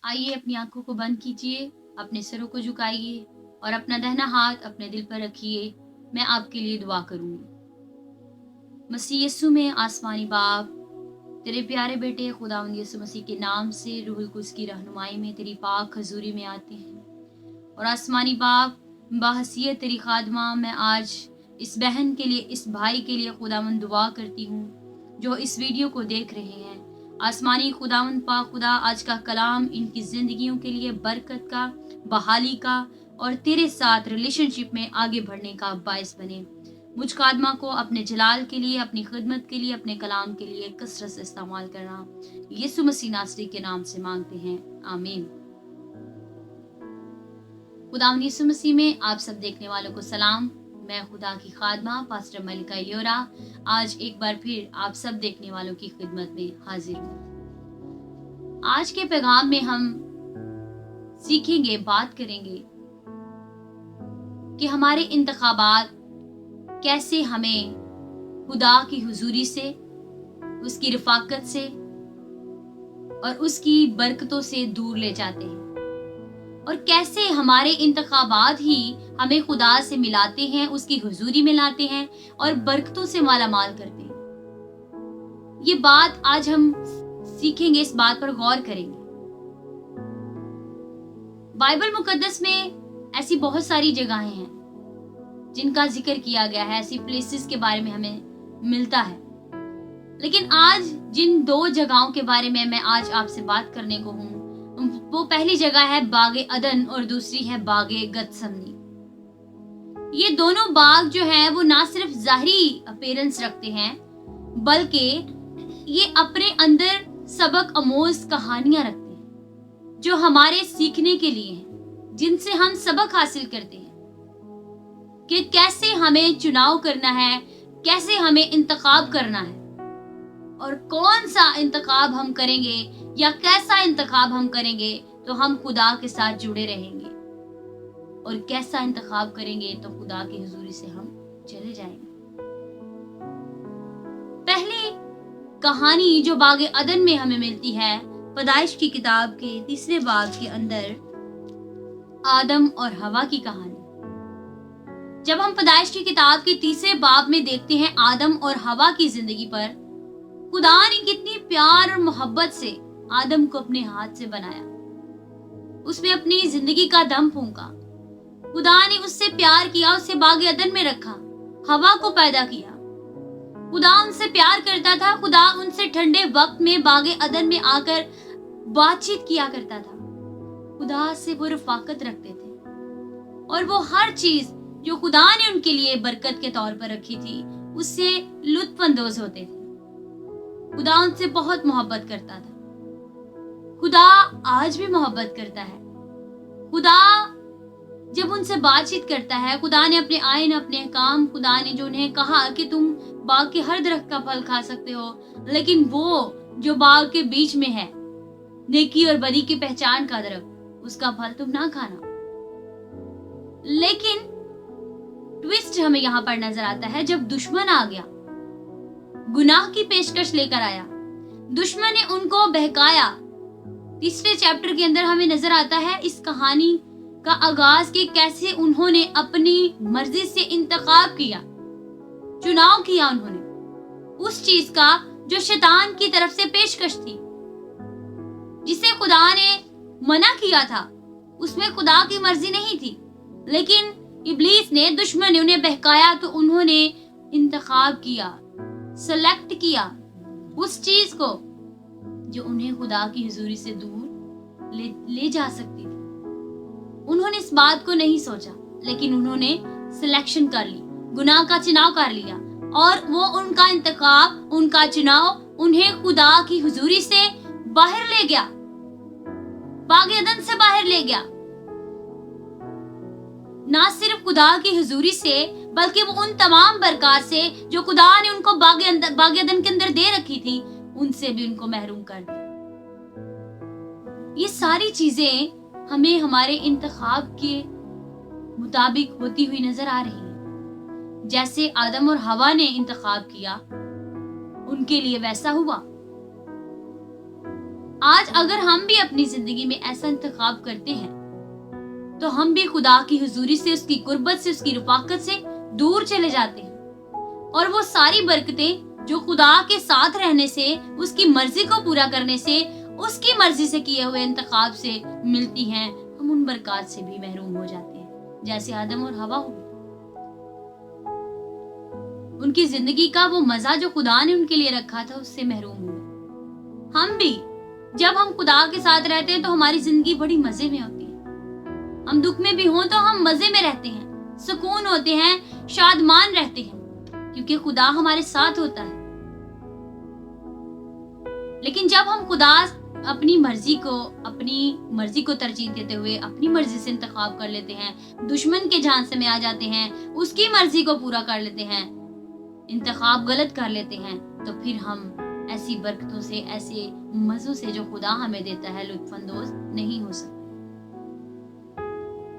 आइए अपनी आंखों को बंद कीजिए, अपने सरों को झुकाइए और अपना दाहिना हाथ अपने दिल पर रखिए। मैं आपके लिए दुआ करूंगी। मसीह यीशु में आसमानी बाप, तेरे प्यारे बेटे खुदावंद यीशु मसीह के नाम से रूहुल कुद्स की रहनुमाई में तेरी पाक हजूरी में आते हैं। और आसमानी बाप, बाहसियत तेरी खादमा, मैं आज इस बहन के लिए, इस भाई के लिए खुदावंद दुआ करती हूँ जो इस वीडियो को देख रहे हैं। आसमानी खुदावंद पाक खुदा, आज का कलाम इनकी जिंदगियों के लिए बरकत का, बहाली का और तेरे साथ रिलेशनशिप में आगे बढ़ने का बायस बने। मुझ खादमा को अपने जलाल के लिए, अपनी खिदमत के लिए, अपने कलाम के लिए कसरत से इस्तेमाल करना। यीशु मसीह नासरी के नाम से मांगते हैं, आमीन। खुदावंद यीशु मसीह में आप सब देखने वालों को सलाम। मैं खुदा की खादमा पास्टर मलिका लियोरा आज एक बार फिर आप सब देखने वालों की खिदमत में हाजिर हूँ। आज के पैगाम में हम सीखेंगे, बात करेंगे कि हमारे इंतखाबात कैसे हमें खुदा की हुजूरी से, उसकी रफाकत से और उसकी बरकतों से दूर ले जाते हैं, और कैसे हमारे इंतखाबात ही हमें खुदा से मिलाते हैं, उसकी हुजूरी में लाते हैं और बरकतों से माला माल करते हैं। ये बात आज हम सीखेंगे, इस बात पर गौर करेंगे। बाइबल मुकद्दस में ऐसी बहुत सारी जगहें हैं जिनका जिक्र किया गया है, ऐसी प्लेसेस के बारे में हमें मिलता है। लेकिन आज जिन दो जगहों के बारे में मैं आज आपसे बात करने को हूँ, वो पहली जगह है बागे अदन और दूसरी है बागे गतसमनी। ये दोनों बाग जो हैं वो ना सिर्फ ज़ाहिरी अपीयरेंस रखते हैं, बल्कि ये अपने अंदर सबक आमोज कहानियां रखते हैं जो हमारे सीखने के लिए हैं, जिनसे हम सबक हासिल करते हैं कि कैसे हमें चुनाव करना है, कैसे हमें इंतखाब करना है और कौन सा इंतखाब हम करेंगे या कैसा इंतखाब हम करेंगे तो हम खुदा के साथ जुड़े रहेंगे, और कैसा इंतखाब करेंगे तो खुदा की हुजूरी से हम चले जाएंगे। पहली कहानी जो बागे अदन में हमें मिलती है, पैदाइश की किताब के 3 बाब के अंदर आदम और हवा की कहानी। जब हम पैदाइश की किताब के 3 बाब में देखते हैं आदम और हवा की जिंदगी पर, खुदा ने कितनी प्यार और मोहब्बत से आदम को अपने हाथ से बनाया, उसमें अपनी जिंदगी का दम फूंका। खुदा ने उससे प्यार किया, उसे बागे अदन में रखा, हवा को पैदा किया। खुदा उनसे प्यार करता था, खुदा उनसे ठंडे वक्त में बागे अदन में आकर बातचीत किया करता था। खुदा से वो रफाकत रखते थे और वो हर चीज जो खुदा ने उनके लिए बरकत के तौर पर रखी थी उससे लुत्फ अंदोज होते थे। खुदा उनसे बहुत मोहब्बत करता था। खुदा आज भी मोहब्बत करता है। खुदा जब उनसे बातचीत करता है, खुदा ने अपने आयन, अपने काम, खुदा ने जो उन्हें कहा कि तुम बाग के हर दरख्त का फल खा सकते हो, लेकिन वो जो बाग के बीच में है, नेकी और बदी की पहचान का दरख्त, उसका फल तुम ना खाना। लेकिन ट्विस्ट हमें यहाँ पर नजर आता है जब दुश्मन आ गया, गुनाह की पेशकश लेकर आया, दुश्मन ने उनको बहकाया। 3 चैप्टर के अंदर हमें नजर आता है इस कहानी का आगाज कि कैसे उन्होंने अपनी मर्जी से इंतखाब किया, चुनाव किया उन्होंने उस चीज का जो शैतान की तरफ से पेशकश थी, जिसे खुदा ने मना किया था। उसमें खुदा की मर्जी नहीं थी, लेकिन इब्लीस ने, दुश्मन ने उन्हें बहकाया तो उन्होंने इंतखाब किया, सेलेक्ट किया उस चीज को जो उन्हें खुदा की हुजूरी से दूर ले जा सकती थी। उन्होंने इस बात को नहीं सोचा, लेकिन उन्होंने सिलेक्शन कर ली, गुनाह का चुनाव कर लिया, और वो उनका इंतखाब, उनका चुनाव उन्हें खुदा की हुजूरी से बाहर ले गया, बागे अदन से बाहर ले गया। ना सिर्फ खुदा की हुजूरी से, बल्कि वो उन तमाम बरकत से जो खुदा ने उनको बागे अदन के अंदर दे रखी थी, उनसे भी उनको महरूम कर दिया। ये सारी चीजें हमें हमारे इंतखाब के मुताबिक होती हुई नजर आ रही है। जैसे आदम और हवा ने इंतखाब किया, उनके लिए वैसा हुआ। आज अगर हम भी अपनी जिंदगी में ऐसा इंतखाब करते हैं तो हम भी खुदा की हुजूरी से, उसकी कुर्बत से, उसकी रफाकत से दूर चले जाते हैं और वो सारी बरकतें जो खुदा के साथ रहने से, उसकी मर्जी को पूरा करने से, उसकी मर्जी से किए हुए इंतखाब से मिलती हैं, हम उन बरकत से भी महरूम हो जाते हैं जैसे आदम और हवा हुए। उनकी जिंदगी का वो मजा जो खुदा ने उनके लिए रखा था उससे महरूम हुए। हम भी जब हम खुदा के साथ रहते हैं तो हमारी जिंदगी बड़ी मजे में होती है। हम दुख में भी हों तो हम मजे में रहते हैं, सुकून होते हैं, शादमान रहते हैं, क्योंकि खुदा हमारे साथ होता है। लेकिन जब हम खुदा अपनी मर्जी को तरजीह देते हुए अपनी मर्जी से इंतखाब कर लेते हैं, दुश्मन के झांसे में आ जाते हैं, उसकी मर्जी को पूरा कर लेते हैं, इंतखाब गलत कर लेते हैं, तो फिर हम ऐसी बरकतों से, ऐसे मजों से जो खुदा हमें देता है, लुत्फानंदोज नहीं हो सकते।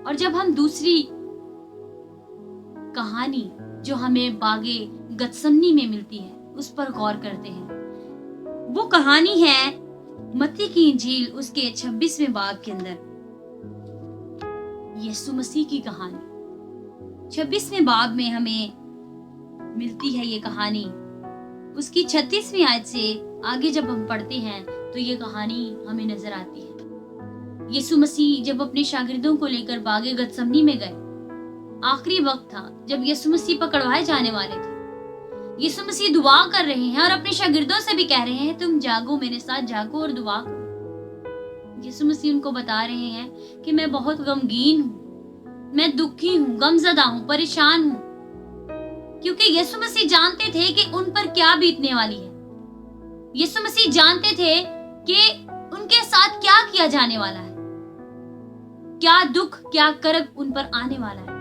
और जब हम दूसरी कहानी जो हमें बागे गतसमनी में मिलती है उस पर गौर करते हैं, वो कहानी है मत्ती की इंजील उसके 26वें बाब के अंदर यीशु मसीह की कहानी। 26वें बाब में हमें मिलती है ये कहानी। उसकी 36वीं आयत से आगे जब हम पढ़ते हैं तो ये कहानी हमें नजर आती है। यीशु मसीह जब अपने शागिर्दों को लेकर बागे गतसमनी में गए, आखिरी वक्त था जब यीशु मसीह पकड़वाए जाने वाले थे। यीशु मसीह दुआ कर रहे हैं और अपने शागिर्दों से भी कह रहे हैं, तुम जागो, मेरे साथ जागो और दुआ करो। यीशु मसीह उनको बता रहे हैं कि मैं बहुत गमगीन हूँ, मैं दुखी हूँ, गमजदा हूँ, परेशान हूँ, क्योंकि यीशु मसीह जानते थे कि उन पर क्या बीतने वाली है। यीशु मसीह जानते थे कि उनके साथ क्या किया जाने वाला है, क्या दुख, क्या करब उन पर आने वाला है।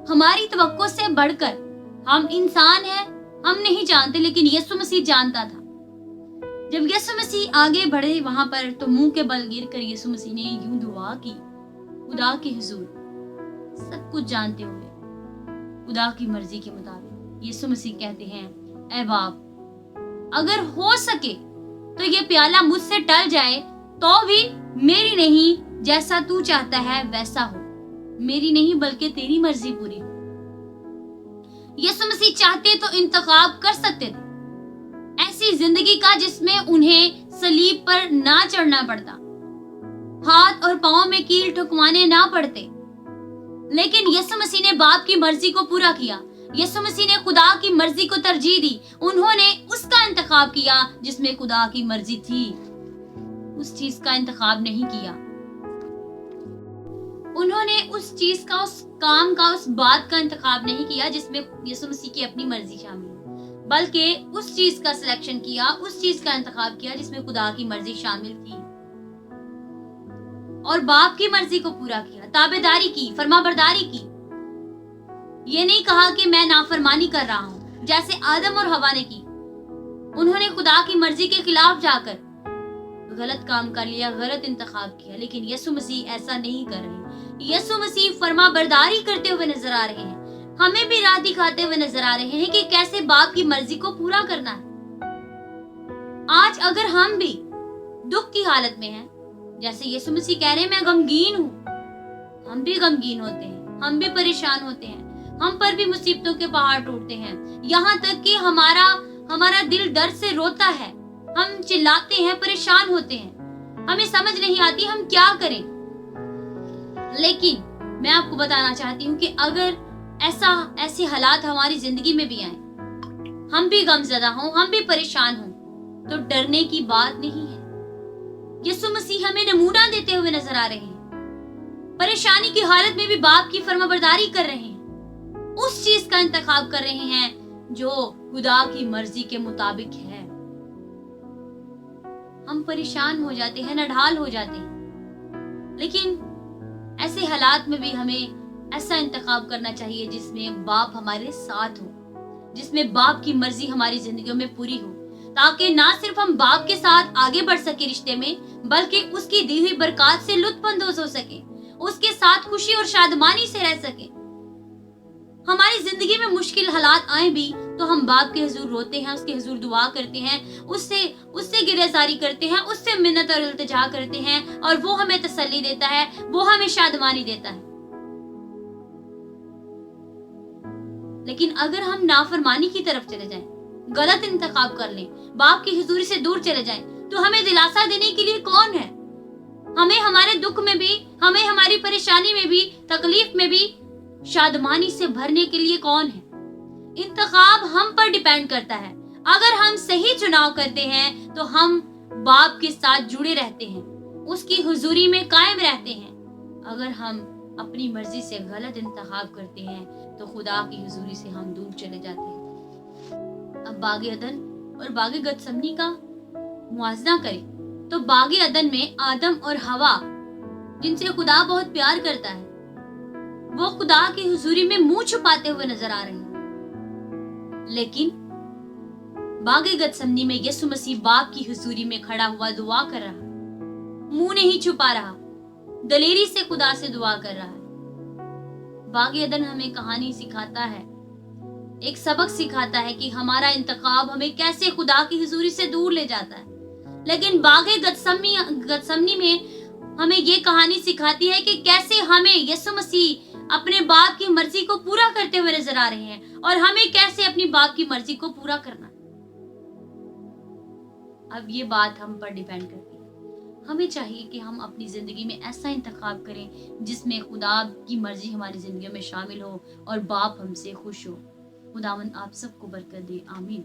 हमारी तवक्को से बढ़कर हम इंसान हैं, हम नहीं जानते, लेकिन यीशु मसीह जानता था। जब यीशु मसीह आगे बढ़े वहां पर, तो मुंह के बल गिरकर यीशु मसीह ने यूं दुआ की, खुदा के हुजूर, सब कुछ जानते हुए, खुदा की मर्जी के मुताबिक। यीशु मसीह कहते हैं, ऐ बाप, अगर हो सके तो ये प्याला मुझसे टल जाए, तो भी मेरी नहीं, जैसा तू चाहता है वैसा हो, मेरी नहीं बल्कि तेरी मर्जी पूरी हो। यीशु मसीह चाहते तो इंतखाब कर सकते थे ऐसी जिंदगी का जिसमें उन्हें सलीब पर ना चढ़ना पड़ता, हाथ और पांव में कील ठुकवाने ना पड़ते, लेकिन यीशु मसीह ने बाप की मर्जी को पूरा किया। यीशु मसीह ने खुदा की मर्जी को तरजीह दी। उन्होंने उसका इंतखाब किया जिसमें खुदा की मर्जी थी, उस चीज का इंतखाब नहीं किया। उन्होंने उस चीज का, उस काम का, उस बात का इंतखाब नहीं किया जिसमें यीशु मसीह की अपनी मर्जी शामिल हो, बल्कि उस चीज का सिलेक्शन किया, उस चीज का इंतखाब किया जिसमें खुदा की मर्जी शामिल थी और बाप की मर्जी को पूरा किया, ताबेदारी की, फरमाबरदारी की। ये नहीं कहा कि मैं नाफरमानी कर रहा हूं जैसे आदम और हवा ने की। उन्होंने खुदा की मर्जी के खिलाफ जाकर गलत काम कर लिया, गलत इंतखाब किया, लेकिन यीशु मसीह ऐसा नहीं कर रहे। यीशु मसीह फरमाबरदारी करते हुए नजर आ रहे हैं, हमें भी राह दिखाते हुए नजर आ रहे हैं कि कैसे बाप की मर्जी को पूरा करना है। आज अगर हम भी दुख की हालत में हैं, जैसे यीशु मसीह कह रहे हैं, मैं गमगीन हूँ, हम भी गमगीन होते हैं, हम भी परेशान होते हैं, हम पर भी मुसीबतों के पहाड़ टूटते हैं, यहाँ तक कि हमारा दिल दर्द से रोता है, हम चिल्लाते हैं, परेशान होते हैं, हमें समझ नहीं आती हम क्या करें। लेकिन मैं आपको बताना चाहती हूँ कि अगर ऐसे हालात हमारी जिंदगी में भी आए, हम भी गमज़दा हों, हम भी परेशान हों, तो डरने की बात नहीं है। यीशु मसीह हमें नमूना देते हुए नजर आ रहे हैं, परेशानी की हालत में भी बाप की फरमाबरदारी कर रहे हैं, उस चीज का इंतखाब कर रहे हैं जो खुदा की मर्जी के मुताबिक है। हम परेशान हो जाते हैं, नढाल हो जाते हैं, लेकिन ऐसे हालात में भी हमें ऐसा इंतखाब करना चाहिए जिसमें बाप हमारे साथ हो, जिसमें बाप की मर्जी हमारी जिंदगियों में पूरी हो, ताकि ना सिर्फ हम बाप के साथ आगे बढ़ सके रिश्ते में, बल्कि उसकी दी हुई बरकत से लुत्फानंदोज हो सके, उसके साथ खुशी और शादमानी से रह सके। हमारी जिंदगी में मुश्किल हालात आए भी तो हम बाप के हुजूर रोते हैं, उसके हुजूर दुआ करते हैं, उससे गिरहज़ारी करते हैं, उससे मिन्नत और इल्तिजा करते हैं और वो हमें तसल्ली देता है, वो हमें शादमानी देता है। लेकिन अगर हम नाफरमानी की तरफ चले जाएं, गलत इंतखाब कर लें, बाप की हुजूरी से दूर चले जाएं, तो हमें दिलासा देने के लिए कौन है? हमें हमारे दुख में भी, हमें हमारी परेशानी में भी, तकलीफ में भी शादमानी से भरने के लिए कौन है? इंतखाब हम पर डिपेंड करता है। अगर हम सही चुनाव करते हैं तो हम बाप के साथ जुड़े रहते हैं, उसकी हुजूरी में कायम रहते हैं। अगर हम अपनी मर्जी से गलत इंतखाब करते हैं तो खुदा की हुजूरी से हम दूर चले जाते हैं। अब बागे अदन और बागे गतसमनी का मुआवजा करें तो बागे अदन में आदम और हवा, जिनसे खुदा बहुत प्यार करता है, वो खुदा की हुजूरी में मुंह छुपाते हुए नजर आ रहे हैं। लेकिन बागे गतसमनी में यीशु मसीह बाप की हुजूरी में खड़ा हुआ दुआ कर रहा, मुंह नहीं छुपा रहा, दलेरी से खुदा से दुआ कर रहा है। बागे अदन हमें कहानी सिखाता है, एक सबक सिखाता है कि हमारा इंतखाब हमें कैसे खुदा की हुजूरी से दूर ले जाता है। लेकिन बागे गतसमनी में हमें ये कहानी सिखाती है कि कैसे हमें यीशु मसीह अपने बाप की मर्जी को पूरा करते हुए नजर आ रहे हैं और हमें कैसे अपनी बाप की मर्जी को पूरा करना है। अब ये बात हम पर डिपेंड करती है। हमें चाहिए कि हम अपनी जिंदगी में ऐसा इंतखाब करें जिसमें खुदा की मर्जी हमारी जिंदगी में शामिल हो और बाप हमसे खुश हो। खुदावंद आप सबको बरकत दे। आमीन।